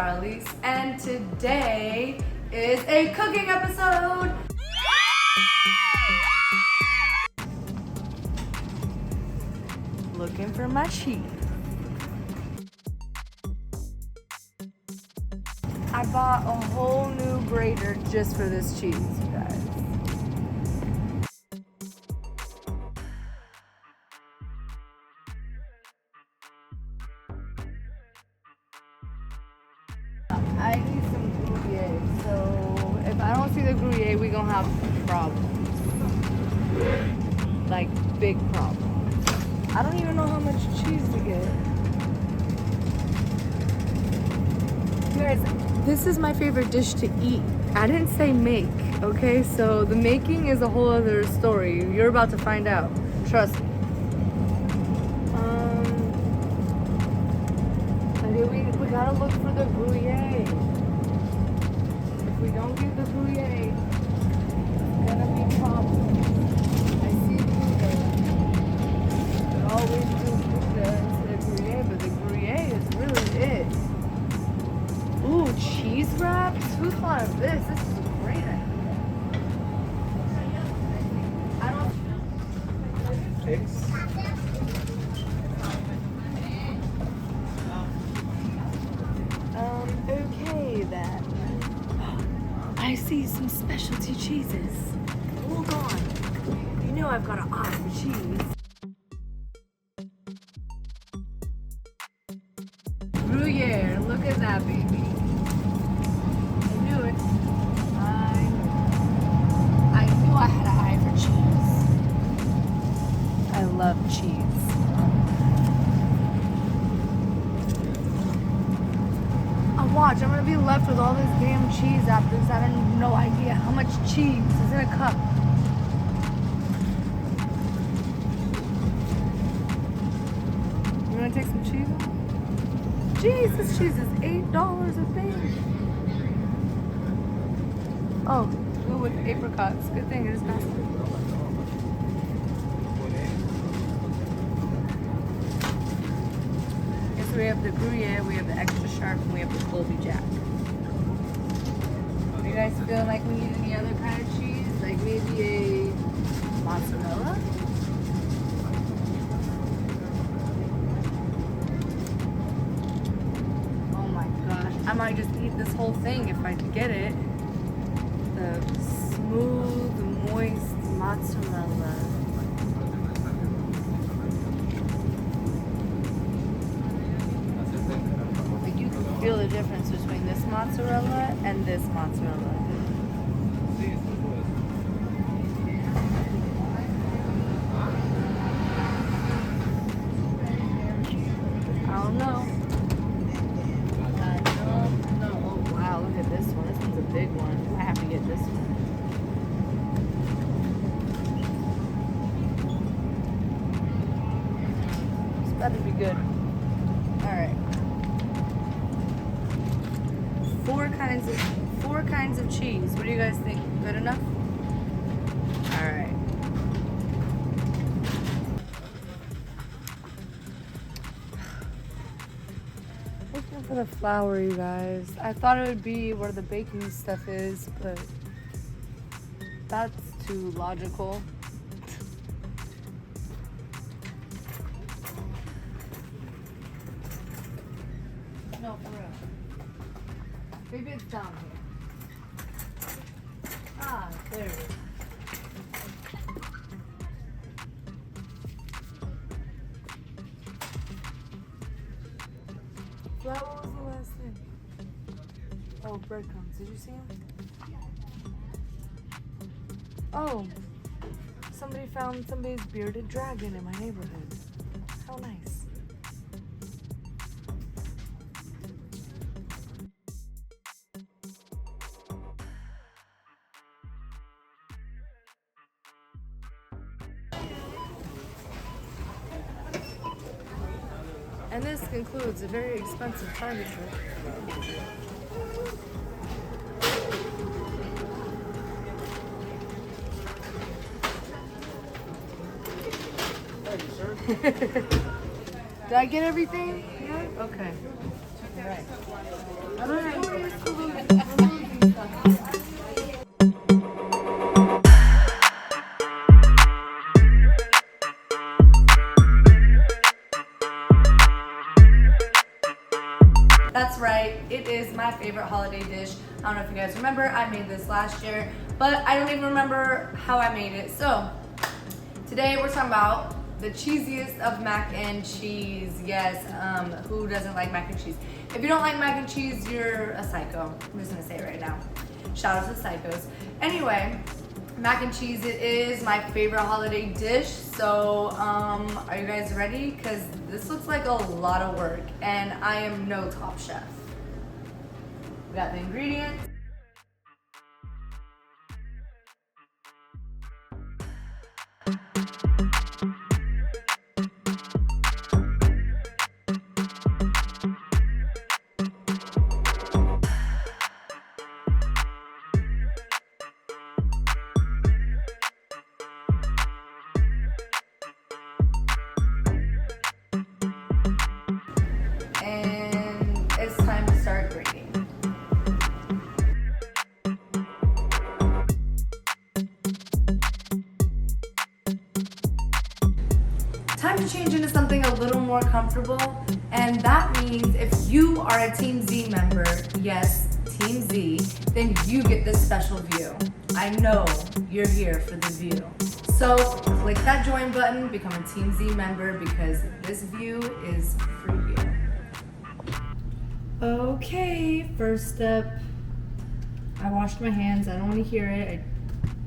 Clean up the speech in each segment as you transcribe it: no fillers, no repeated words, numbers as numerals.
Zahra Elise, and today is a cooking episode. Looking for my cheese. I bought a whole new grater just for this cheese, you guys. I need some Gruyere, so if I don't see the Gruyere, we gonna have problems. Like, big problems. I don't even know how much cheese to get. You guys, this is my favorite dish to eat. I didn't say make, okay? So the making is a whole other story. You're about to find out. Trust me. We gotta look for the Gruyere. If we don't get the Gruyere, it's gonna be problems. I see Gouda. We always do Gouda instead of Gruyere, but the Gruyere is really it. Ooh, cheese wraps? Who thought of this? This is a great idea. I don't. Okay then. I see some specialty cheeses. Hold on. You know I've got an eye for cheese. Gruyere, look at that baby. I knew it. I knew I had an eye for cheese. I love cheese. Watch, I'm gonna be left with all this damn cheese after this. I have no idea how much cheese is in a cup. You wanna take some cheese? Jeez, this cheese is $8 a thing. Oh, ooh, with apricots. Good thing it is not. We have the Gruyere, we have the extra sharp, and we have the Colby Jack. Are you guys feeling like we need any other kind of cheese? Like maybe a mozzarella? Oh my gosh, I might just eat this whole thing if I could get it. The smooth, moist mozzarella. Feel the difference between this mozzarella and this mozzarella. I don't know. No. Oh wow, look at this one. This one's a big one. I have to get this one. This better be good. Alright. Four kinds of cheese. What do you guys think? Good enough? All right. Looking for the flour, you guys. I thought it would be where the baking stuff is, but that's too logical. No, for real. Maybe it's down here. Ah, there it is. So what was the last thing? Oh, breadcrumbs. Did you see them? Oh, somebody found somebody's bearded dragon in my neighborhood. How nice. And this concludes a very expensive Target trip. Did I get everything? Yeah? Okay. Right. That's right, it is my favorite holiday dish. I don't know if you guys remember, I made this last year, but I don't even remember how I made it. So, today we're talking about the cheesiest of mac and cheese. Yes, who doesn't like mac and cheese? If you don't like mac and cheese, you're a psycho. I'm just gonna say it right now. Shout out to psychos. Anyway, mac and cheese, it is my favorite holiday dish. So, are you guys ready? Because this looks like a lot of work and I am no top chef. We got the ingredients. And it's time to start grating. Time to change into something a little more comfortable, and that means if you are a Team Z member, yes, Team Z, then you get this special view. I know you're here for the view. So click that join button, become a Team Z member because this view is for you. Okay, first step, I washed my hands. I don't want to hear it. I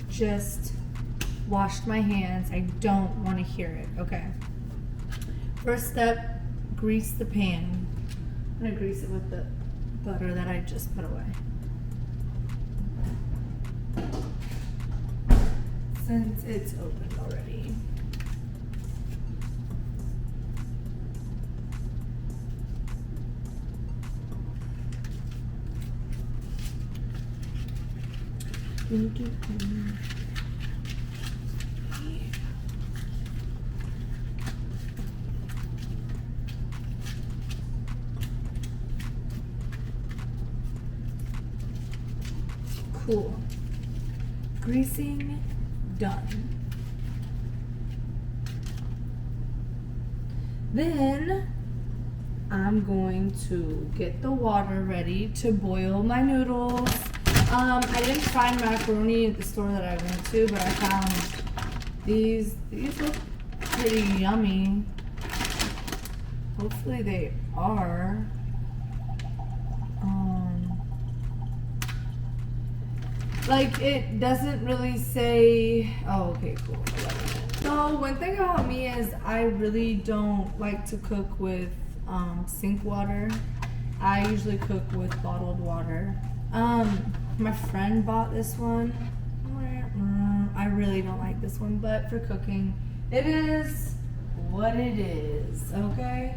just washed my hands. I don't want to hear it. Okay. First step, grease the pan. I'm going to grease it with the butter that I just put away. Since it's opened already. Cool. Greasing done. Then I'm going to get the water ready to boil my noodles. I didn't find macaroni at the store that I went to, but I found these. These look pretty yummy. Hopefully they are. Like, it doesn't really say. Oh, okay, cool. So one thing about me is I really don't like to cook with sink water. I usually cook with bottled water. My friend bought this one. I really don't like this one, but for cooking, it is what it is, okay?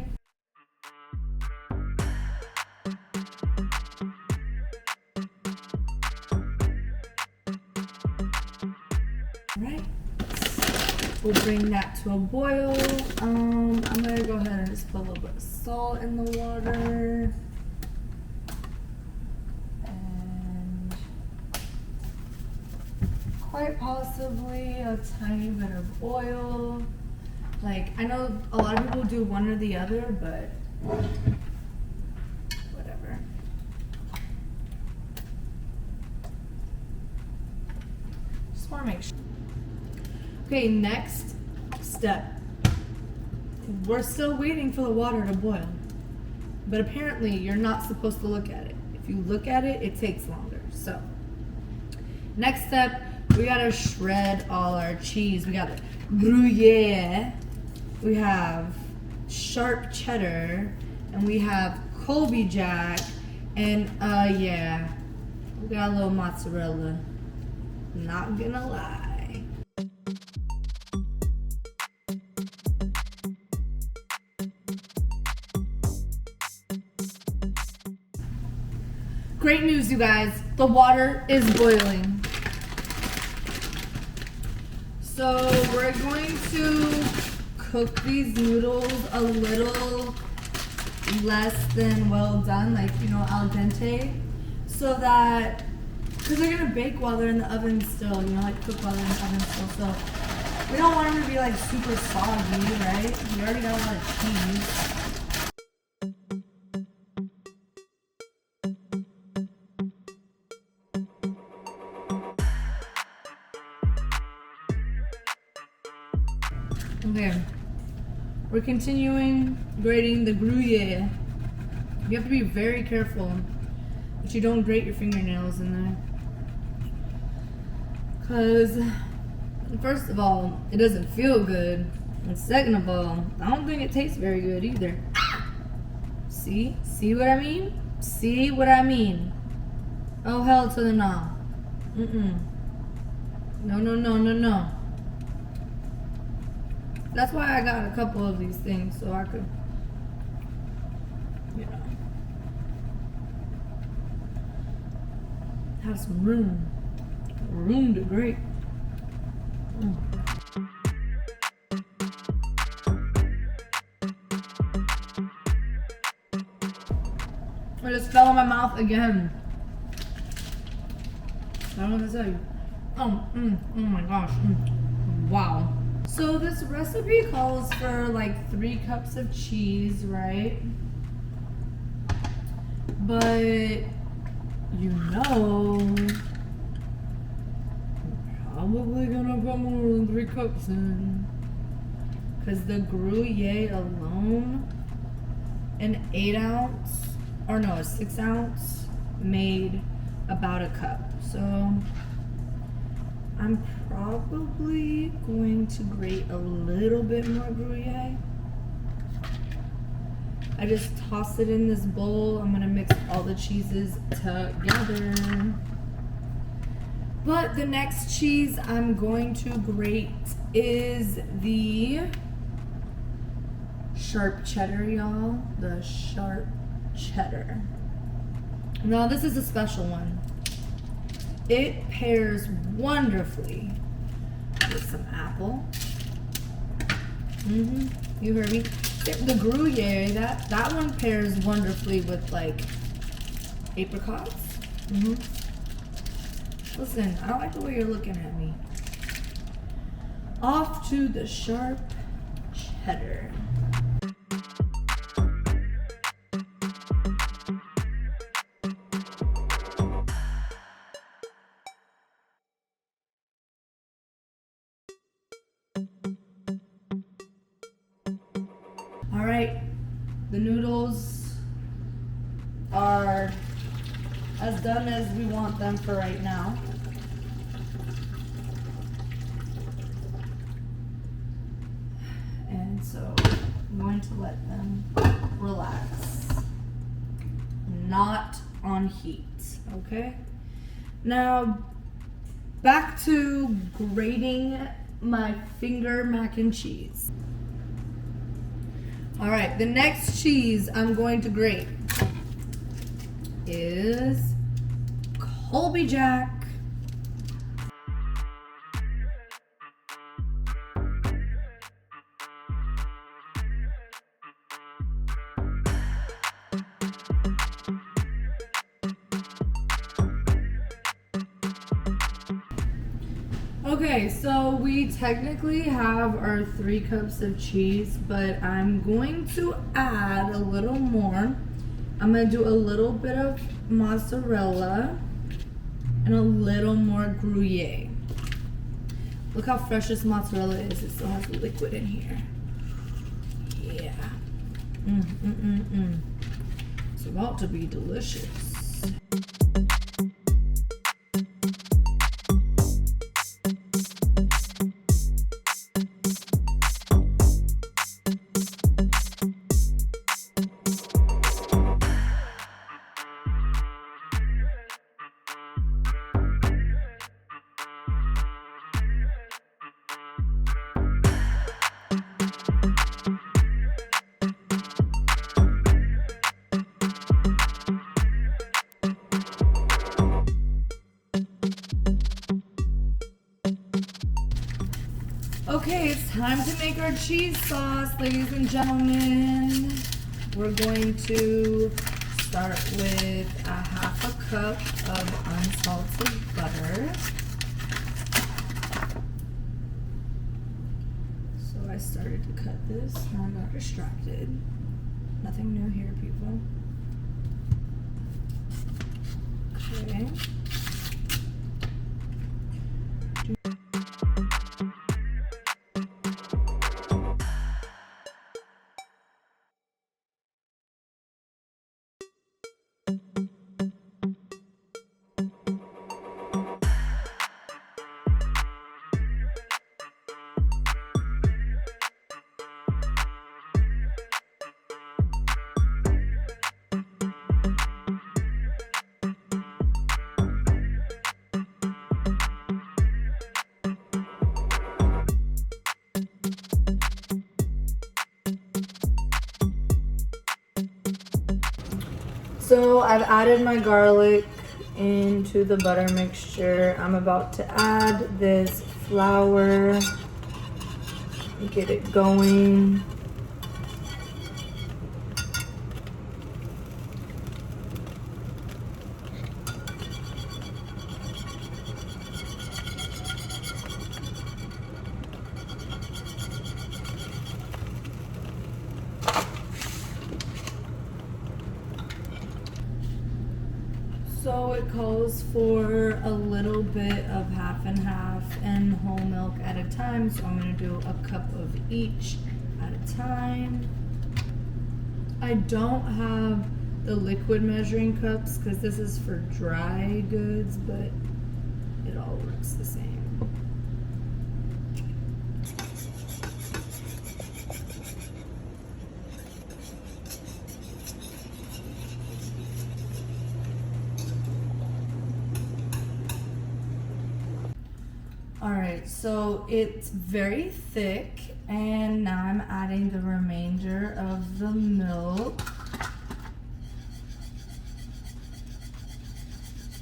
Right. We'll bring that to a boil. I'm gonna go ahead and just put a little bit of salt in the water. And quite possibly a tiny bit of oil. Like, I know a lot of people do one or the other, but whatever. Just wanna make sure. Okay, next step. We're still waiting for the water to boil, but apparently you're not supposed to look at it. If you look at it, it takes longer. So, next step, we gotta shred all our cheese. We got Gruyere, we have sharp cheddar, and we have Colby Jack, and yeah, we got a little mozzarella. Not gonna lie. Great news, you guys. The water is boiling. So we're going to cook these noodles a little less than well done, like, you know, al dente, so that, because they're gonna bake while they're in the oven still, you know, like cook while they're in the oven still, so we don't want them to be like super soggy, right? We already got a lot of cheese. Okay, we're continuing grating the Gruyere. You have to be very careful that you don't grate your fingernails in there. Because, first of all, it doesn't feel good. And second of all, I don't think it tastes very good either. See? See what I mean? See what I mean? Oh, hell to the no. Mm-mm. No, no, no, no, no. That's why I got a couple of these things, so I could, you know, have some room to grate. I just fell in my mouth again. I don't know what to tell you. Oh my gosh. Wow. So this recipe calls for like 3 cups of cheese, right? But you know, I'm probably gonna put more than 3 cups in, because the Gruyere alone, an 8 ounce, or no, a 6 ounce made about a cup. So I'm probably going to grate a little bit more Gruyere. I just toss it in this bowl. I'm gonna mix all the cheeses together. But the next cheese I'm going to grate is the sharp cheddar, y'all. The sharp cheddar. Now this is a special one. It pairs wonderfully with some apple. You heard me. The Gruyere, that one pairs wonderfully with like apricots. Listen, I don't like the way you're looking at me. Off to the sharp cheddar. All right, the noodles are as done as we want them for right now. And so I'm going to let them relax. Not on heat, okay? Now, back to grating my finger mac and cheese. All right, the next cheese I'm going to grate is Colby Jack. Okay, so we technically have our 3 cups of cheese, but I'm going to add a little more. I'm going to do a little bit of mozzarella and a little more Gruyere. Look how fresh this mozzarella is. It still has liquid in here. Yeah. It's about to be delicious. Okay, it's time to make our cheese sauce, ladies and gentlemen. we're going to start with a half a cup of unsalted butter. So I started to cut this and I got distracted. Nothing new here, people. Okay. So I've added my garlic into the butter mixture. I'm about to add this flour, get it going. So it calls for a little bit of half and half and whole milk at a time. So I'm gonna do a cup of each at a time. I don't have the liquid measuring cups because this is for dry goods, but it all works the same. Alright, so it's very thick, and now I'm adding the remainder of the milk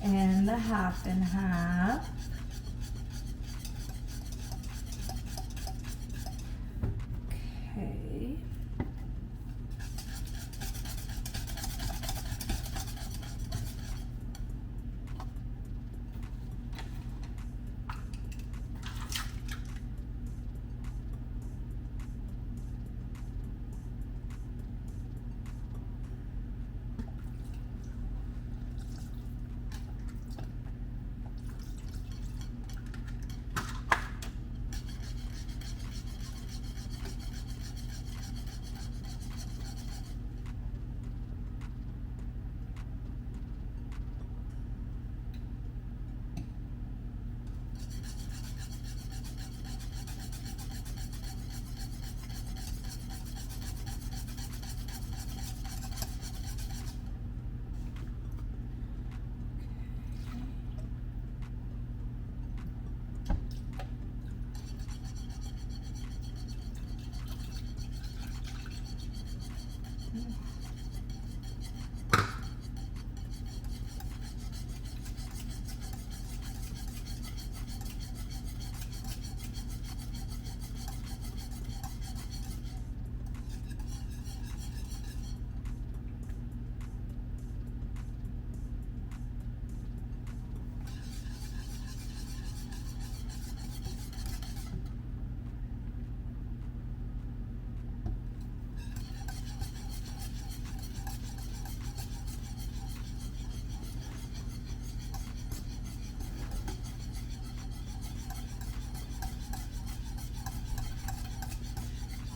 and the half and half. Okay.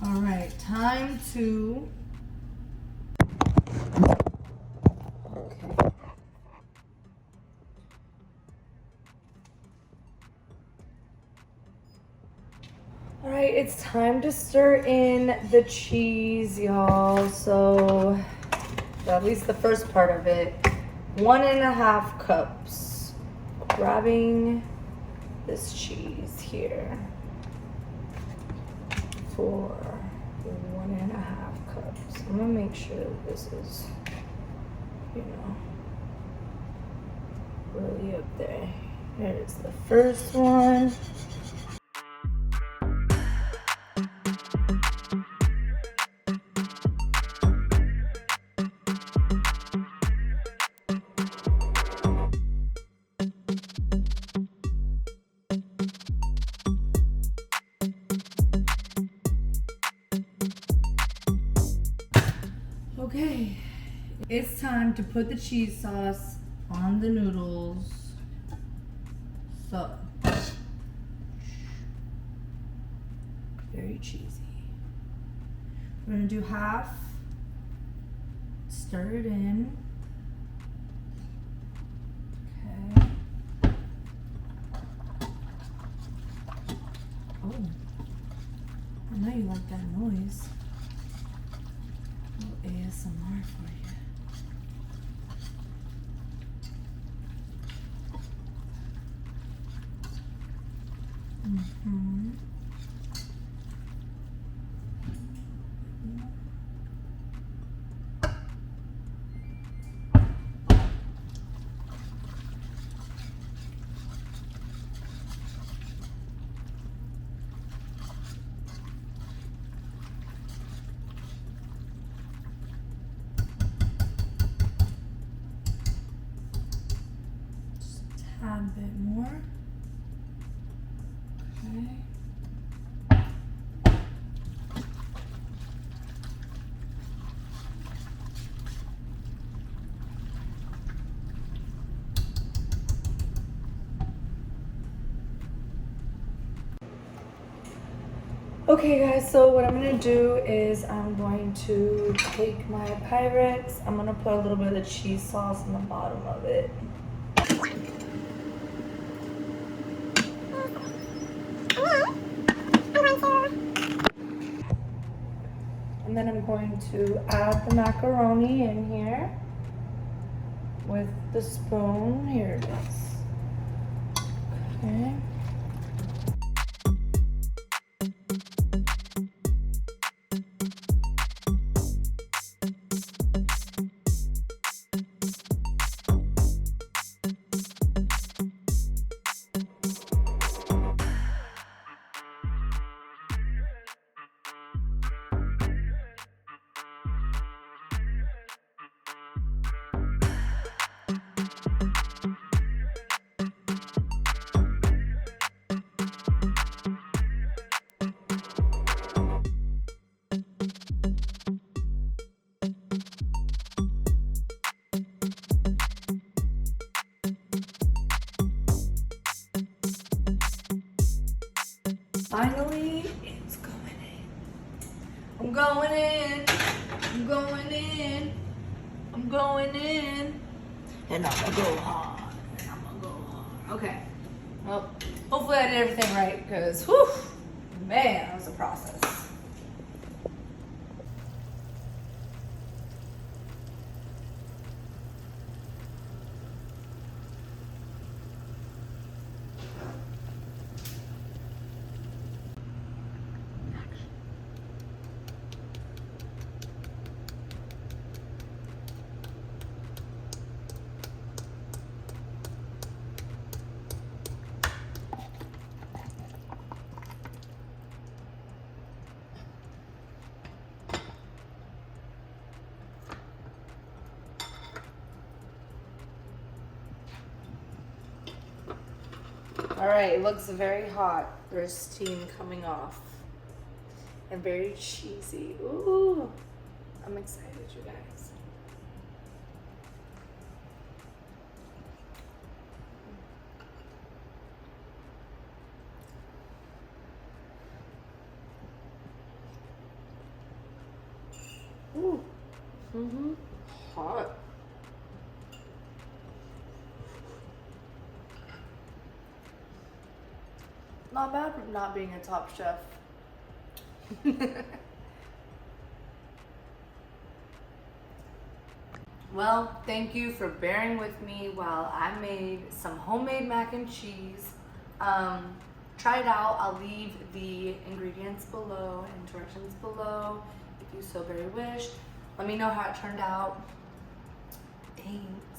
All right, time to. Okay. All right, it's time to stir in the cheese, y'all. So, at least the first part of it, 1.5 cups. Grabbing this cheese here for 1.5 cups. I'm gonna make sure that this is, you know, really up there. There's the first one. Okay, it's time to put the cheese sauce on the noodles. So, very cheesy. We're gonna do half, stir it in. Okay. Oh, I know you like that noise. A little ASMR for you. Mm-hmm. Just a tad bit more. Okay. Okay guys, so what I'm gonna do is I'm going to take my Pyrex. I'm gonna put a little bit of the cheese sauce in the bottom of it. And then I'm going to add the macaroni in here with the spoon. Here it is. Okay. Finally, it's going in. I'm going in. I'm going in. I'm going in. And I'm gonna go hard. And I'm gonna go hard. Okay. Well, hopefully I did everything right because, whew, man, that was a process. All right, it looks very hot. There's steam coming off and very cheesy. Ooh, I'm excited, you guys. Ooh, hot. Not bad for not being a top chef. Well, thank you for bearing with me while I made some homemade mac and cheese. Try it out. I'll leave the ingredients below and directions below if you so very wish. Let me know how it turned out. Thanks.